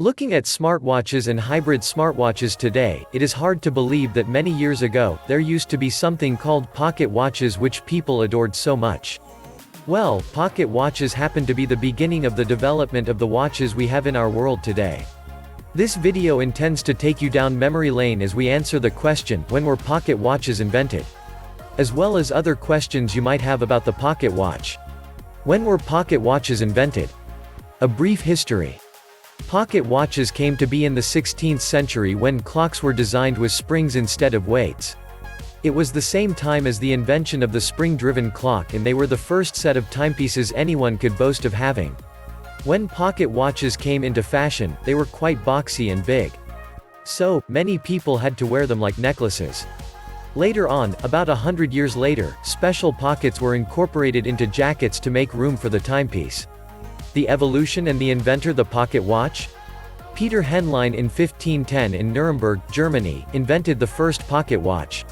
Looking at smartwatches and hybrid smartwatches today, it is hard to believe that many years ago, there used to be something called pocket watches which people adored so much. Well, pocket watches happen to be the beginning of the development of the watches we have in our world today. This video intends to take you down memory lane as we answer the question, when were pocket watches invented? As well as other questions you might have about the pocket watch. When were pocket watches invented? A brief history. Pocket watches came to be in the 16th century when clocks were designed with springs instead of weights. It was the same time as the invention of the spring-driven clock, and they were the first set of timepieces anyone could boast of having. When pocket watches came into fashion, they were quite boxy and big. So, many people had to wear them like necklaces. Later on, about 100 years later, special pockets were incorporated into jackets to make room for the timepiece. The evolution and the inventor the pocket watch? Peter Henlein in 1510 in Nuremberg, Germany, invented the first pocket watch.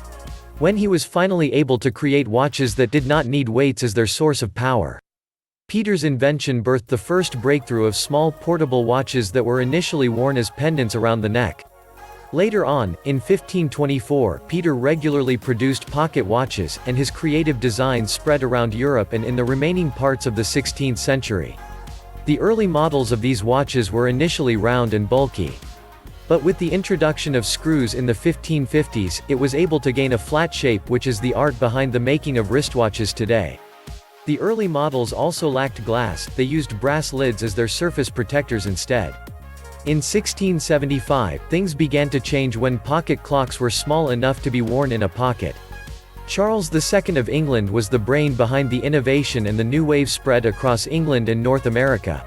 When he was finally able to create watches that did not need weights as their source of power. Peter's invention birthed the first breakthrough of small portable watches that were initially worn as pendants around the neck. Later on, in 1524, Peter regularly produced pocket watches, and his creative design spread around Europe and in the remaining parts of the 16th century. The early models of these watches were initially round and bulky. But with the introduction of screws in the 1550s, it was able to gain a flat shape, which is the art behind the making of wristwatches today. The early models also lacked glass, they used brass lids as their surface protectors instead. In 1675, things began to change when pocket clocks were small enough to be worn in a pocket. Charles II of England was the brain behind the innovation, and the new wave spread across England and North America.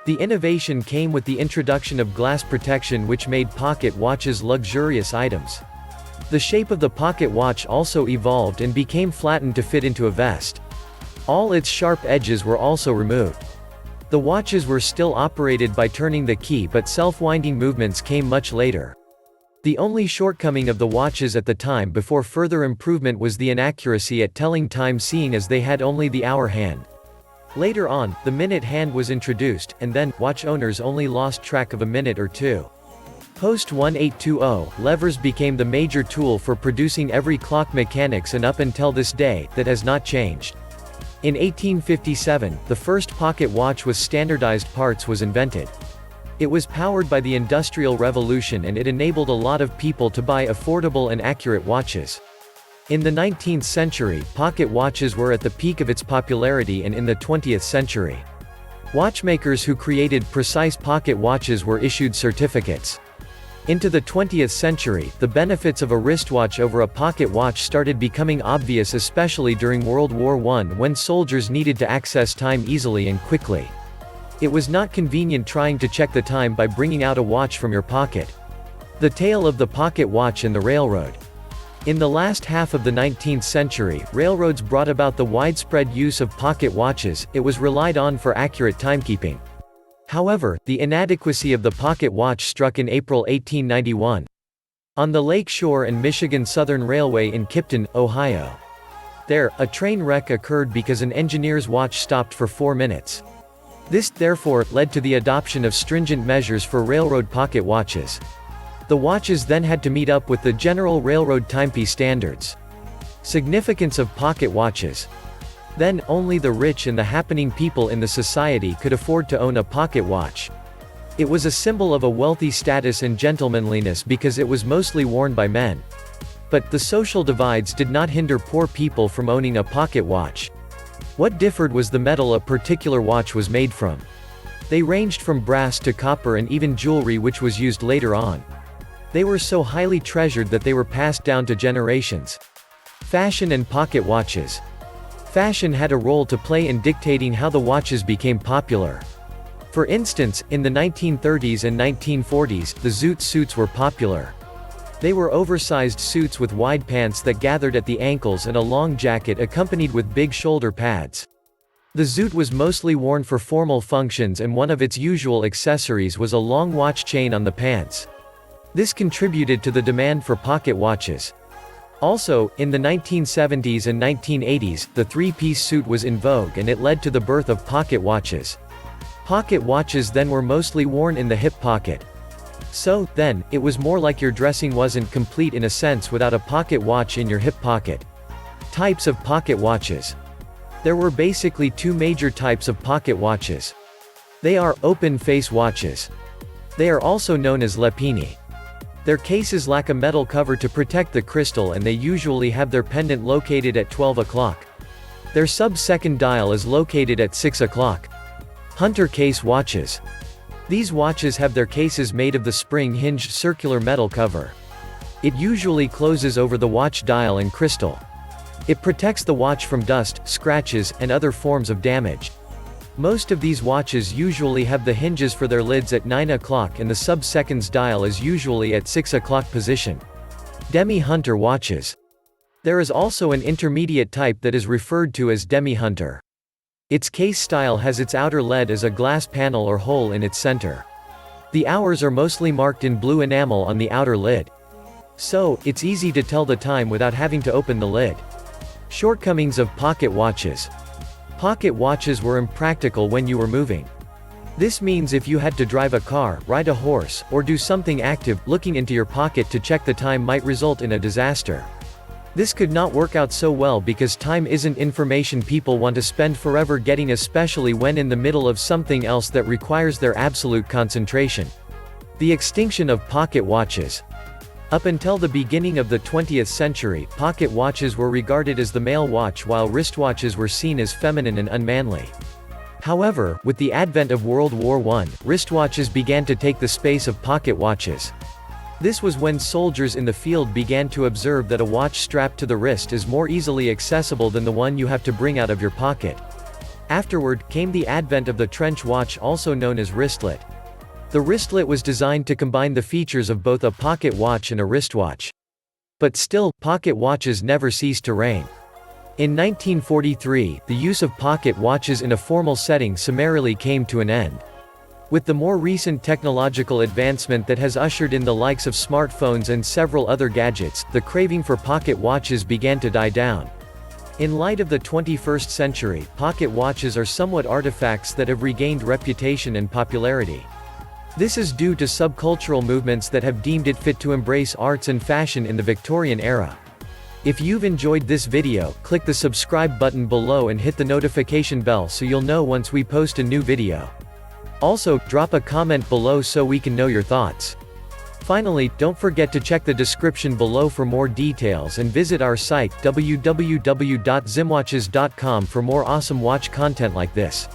The innovation came with the introduction of glass protection, which made pocket watches luxurious items. The shape of the pocket watch also evolved and became flattened to fit into a vest. All its sharp edges were also removed. The watches were still operated by turning the key, but self-winding movements came much later. The only shortcoming of the watches at the time before further improvement was the inaccuracy at telling time, seeing as they had only the hour hand. Later on, the minute hand was introduced, and then, watch owners only lost track of a minute or two. Post-1820, levers became the major tool for producing every clock mechanics, and up until this day, that has not changed. In 1857, the first pocket watch with standardized parts was invented. It was powered by the Industrial Revolution, and it enabled a lot of people to buy affordable and accurate watches. In the 19th century, pocket watches were at the peak of its popularity, and in the 20th century, watchmakers who created precise pocket watches were issued certificates. Into the 20th century, the benefits of a wristwatch over a pocket watch started becoming obvious, especially during World War I, when soldiers needed to access time easily and quickly. It was not convenient trying to check the time by bringing out a watch from your pocket. The tale of the pocket watch and the railroad. In the last half of the 19th century, railroads brought about the widespread use of pocket watches. It was relied on for accurate timekeeping. However, the inadequacy of the pocket watch struck in April 1891. On the Lake Shore and Michigan Southern Railway in Kipton, Ohio. There, a train wreck occurred because an engineer's watch stopped for 4 minutes. This, therefore, led to the adoption of stringent measures for railroad pocket watches. The watches then had to meet up with the general railroad timepiece standards. Significance of pocket watches. Then, only the rich and the happening people in the society could afford to own a pocket watch. It was a symbol of a wealthy status and gentlemanliness because it was mostly worn by men. But, the social divides did not hinder poor people from owning a pocket watch. What differed was the metal a particular watch was made from. They ranged from brass to copper and even jewelry, which was used later on. They were so highly treasured that they were passed down to generations. Fashion and pocket watches. Fashion had a role to play in dictating how the watches became popular. For instance, in the 1930s and 1940s, the zoot suits were popular. They were oversized suits with wide pants that gathered at the ankles and a long jacket accompanied with big shoulder pads. The zoot was mostly worn for formal functions, and one of its usual accessories was a long watch chain on the pants. This contributed to the demand for pocket watches. Also, in the 1970s and 1980s, the three-piece suit was in vogue, and it led to the birth of pocket watches. Pocket watches then were mostly worn in the hip pocket. So, then, it was more like your dressing wasn't complete in a sense without a pocket watch in your hip pocket. Types of pocket watches. There were basically two major types of pocket watches. They are open-face watches. They are also known as lepini. Their cases lack a metal cover to protect the crystal, and they usually have their pendant located at 12 o'clock. Their sub-second dial is located at 6 o'clock. Hunter case watches. These watches have their cases made of the spring-hinged circular metal cover. It usually closes over the watch dial and crystal. It protects the watch from dust, scratches, and other forms of damage. Most of these watches usually have the hinges for their lids at 9 o'clock, and the sub-seconds dial is usually at 6 o'clock position. Demi-hunter watches. There is also an intermediate type that is referred to as demi-hunter. Its case style has its outer lead as a glass panel or hole in its center. The hours are mostly marked in blue enamel on the outer lid. So, it's easy to tell the time without having to open the lid. Shortcomings of pocket watches. Pocket watches were impractical when you were moving. This means if you had to drive a car, ride a horse, or do something active, looking into your pocket to check the time might result in a disaster. This could not work out so well because time isn't information people want to spend forever getting, especially when in the middle of something else that requires their absolute concentration. The extinction of pocket watches. Up until the beginning of the 20th century, pocket watches were regarded as the male watch, while wristwatches were seen as feminine and unmanly. However, with the advent of World War I, wristwatches began to take the space of pocket watches. This was when soldiers in the field began to observe that a watch strapped to the wrist is more easily accessible than the one you have to bring out of your pocket. Afterward, came the advent of the trench watch, also known as wristlet. The wristlet was designed to combine the features of both a pocket watch and a wristwatch. But still, pocket watches never ceased to reign. In 1943, the use of pocket watches in a formal setting summarily came to an end. With the more recent technological advancement that has ushered in the likes of smartphones and several other gadgets, the craving for pocket watches began to die down. In light of the 21st century, pocket watches are somewhat artifacts that have regained reputation and popularity. This is due to subcultural movements that have deemed it fit to embrace arts and fashion in the Victorian era. If you've enjoyed this video, click the subscribe button below and hit the notification bell so you'll know once we post a new video. Also, drop a comment below so we can know your thoughts. Finally, don't forget to check the description below for more details and visit our site www.zimwatches.com for more awesome watch content like this.